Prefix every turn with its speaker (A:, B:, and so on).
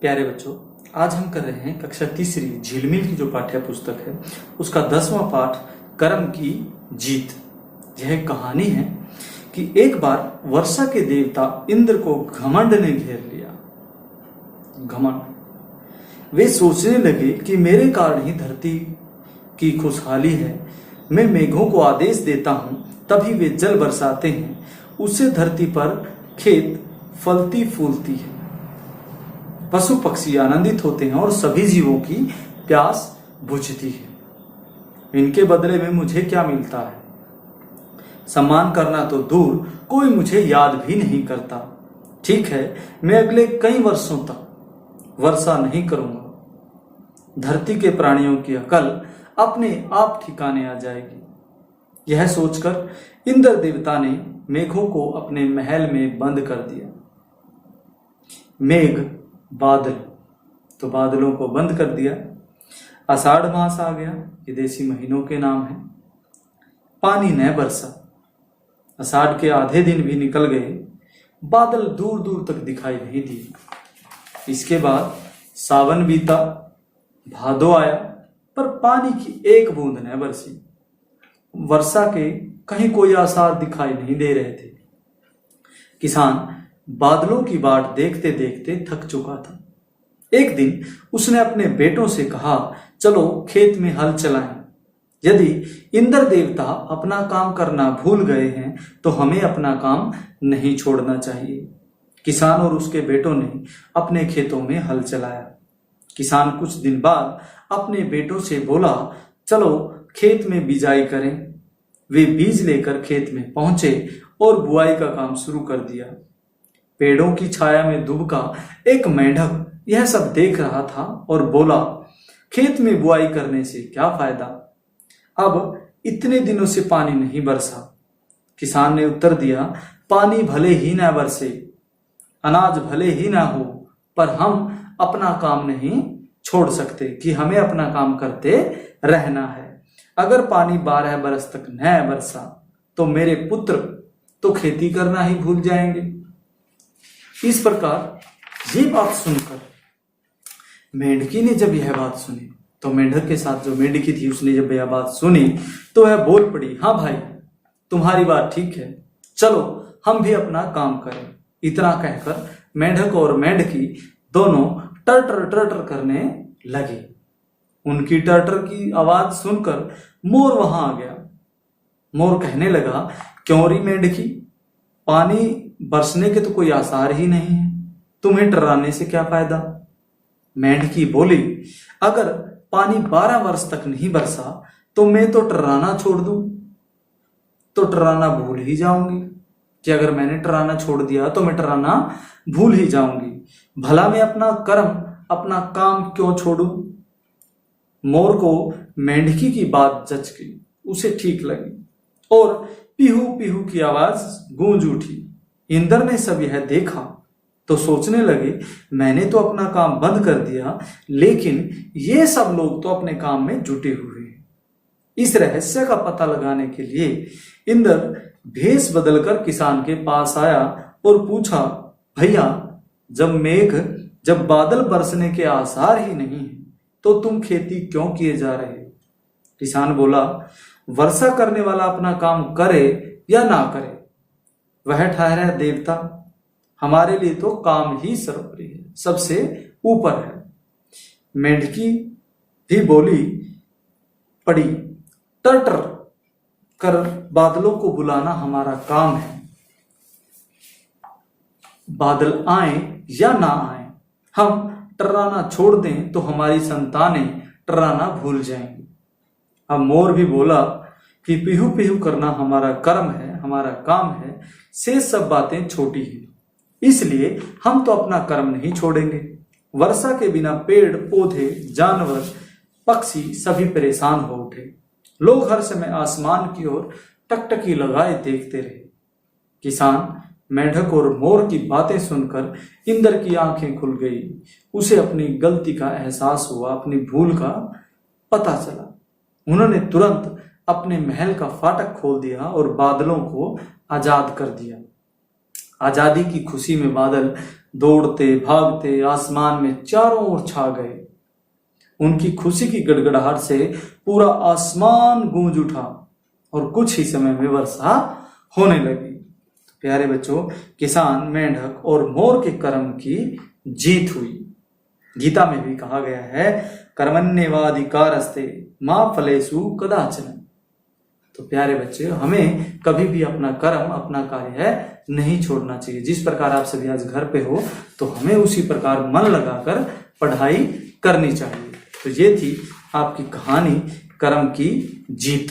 A: प्यारे बच्चों, आज हम कर रहे हैं कक्षा तीसरी झिलमिल की जो पाठ्य पुस्तक है उसका 10वां पाठ कर्म की जीत। यह कहानी है कि एक बार वर्षा के देवता इंद्र को घमंड ने घेर लिया। घमंड। वे सोचने लगे कि मेरे कारण ही धरती की खुशहाली है। मैं मेघों को आदेश देता हूं तभी वे जल बरसाते हैं, उससे धरती पर खेत फलती फूलती है, पशु पक्षी आनंदित होते हैं और सभी जीवों की प्यास बुझती है। इनके बदले में मुझे क्या मिलता है? सम्मान करना तो दूर, कोई मुझे याद भी नहीं करता। ठीक है, मैं अगले कई वर्षों तक वर्षा नहीं करूंगा। धरती के प्राणियों की अकल अपने आप ठिकाने आ जाएगी। यह सोचकर इंद्र देवता ने मेघों को अपने महल में बंद कर दिया। मेघ बादल, तो बादलों को बंद कर दिया। आषाढ़ मास आ गया, ये देसी महीनों के नाम है। पानी न बरसा। आषाढ़ के आधे दिन भी निकल गए, बादल दूर दूर तक दिखाई नहीं दिए। इसके बाद सावन बीता, भादो आया, पर पानी की एक बूंद न बरसी। वर्षा के कहीं कोई आसार दिखाई नहीं दे रहे थे। किसान बादलों की बाट देखते देखते थक चुका था। एक दिन उसने अपने बेटों से कहा, चलो खेत में हल चलाएं। यदि इंद्र देवता अपना काम करना भूल गए हैं तो हमें अपना काम नहीं छोड़ना चाहिए। किसान और उसके बेटों ने अपने खेतों में हल चलाया। किसान कुछ दिन बाद अपने बेटों से बोला, चलो खेत में बिजाई करें। वे बीज लेकर खेत में पहुंचे और बुआई का काम शुरू कर दिया। पेड़ों की छाया में दुबका एक मेंढक यह सब देख रहा था और बोला, खेत में बुआई करने से क्या फायदा? अब इतने दिनों से पानी नहीं बरसा। किसान ने उत्तर दिया, पानी भले ही ना बरसे, अनाज भले ही ना हो, पर हम अपना काम नहीं छोड़ सकते कि हमें अपना काम करते रहना है। अगर पानी 12 बरस तक न बरसा तो मेरे पुत्र तो खेती करना ही भूल जाएंगे। इस प्रकार ये बात सुनकर मेंढकी ने जब यह बात सुनी तो मेंढक के साथ जो मेंढकी थी उसने जब यह बात सुनी तो वह बोल पड़ी, हाँ भाई, तुम्हारी बात ठीक है, चलो हम भी अपना काम करें। इतना कहकर मेंढक और मेंढकी दोनों टर्टर टर्टर करने लगे। उनकी टर्टर की आवाज सुनकर मोर वहां आ गया। मोर कहने लगा, क्यों री मेंढकी, पानी बरसने के तो कोई आसार ही नहीं है, तुम्हें टर्राने से क्या फायदा? मेंढकी बोली, अगर पानी 12 वर्ष तक नहीं बरसा तो मैं तो टर्राना छोड़ दूं, तो टर्राना भूल ही जाऊंगी। कि अगर मैंने टर्राना छोड़ दिया तो मैं टर्राना भूल ही जाऊंगी। भला मैं अपना कर्म, अपना काम क्यों छोड़ूं? मोर को मेंढकी की बात जच गई, उसे ठीक लगी और पीहू पीहू की आवाज गूंज उठी। इंद्र ने सब यह देखा तो सोचने लगे, मैंने तो अपना काम बंद कर दिया, लेकिन ये सब लोग तो अपने काम में जुटे हुए हैं। इस रहस्य का पता लगाने के लिए इंद्र भेष बदलकर किसान के पास आया और पूछा, भैया, जब बादल बरसने के आसार ही नहीं है तो तुम खेती क्यों किए जा रहे हो? किसान बोला, वर्षा करने वाला अपना काम करे या ना करे, वह ठहरा देवता। हमारे लिए तो काम ही सर्वोपरि है, सबसे ऊपर है। मेंढकी भी बोली पड़ी, टर्टर कर बादलों को बुलाना हमारा काम है। बादल आए या ना आए, हम टर्राना छोड़ दें तो हमारी संतानें टर्राना भूल जाएंगी। अब मोर भी बोला कि पीहू पीहू करना हमारा कर्म है, हमारा काम है, से सब बातें छोटी हैं, इसलिए हम तो अपना कर्म नहीं छोड़ेंगे। वर्षा के बिना पेड़ पौधे, जानवर, पक्षी सभी परेशान हो उठे। लोग हर समय आसमान की ओर टकटकी लगाए देखते रहे। किसान, मेंढक और मोर की बातें सुनकर इंद्र की आंखें खुल गई। उसे अपनी गलती का एहसास हुआ, अपनी भूल का पता चला। उन्होंने तुरंत अपने महल का फाटक खोल दिया और बादलों को आजाद कर दिया। आजादी की खुशी में बादल दौड़ते भागते आसमान में चारों ओर छा गए। उनकी खुशी की गड़गड़ाहट से पूरा आसमान गूंज उठा और कुछ ही समय में वर्षा होने लगी। प्यारे बच्चों, किसान, मेंढक और मोर के कर्म की जीत हुई। गीता में भी कहा गया है, कर्मण्येवाधिकारस्ते मा फलेषु कदाचन। तो प्यारे बच्चे, हमें कभी भी अपना कर्म, अपना कार्य है नहीं छोड़ना चाहिए। जिस प्रकार आप सभी आज घर पे हो, तो हमें उसी प्रकार मन लगाकर पढ़ाई करनी चाहिए। तो ये थी आपकी कहानी कर्म की जीत।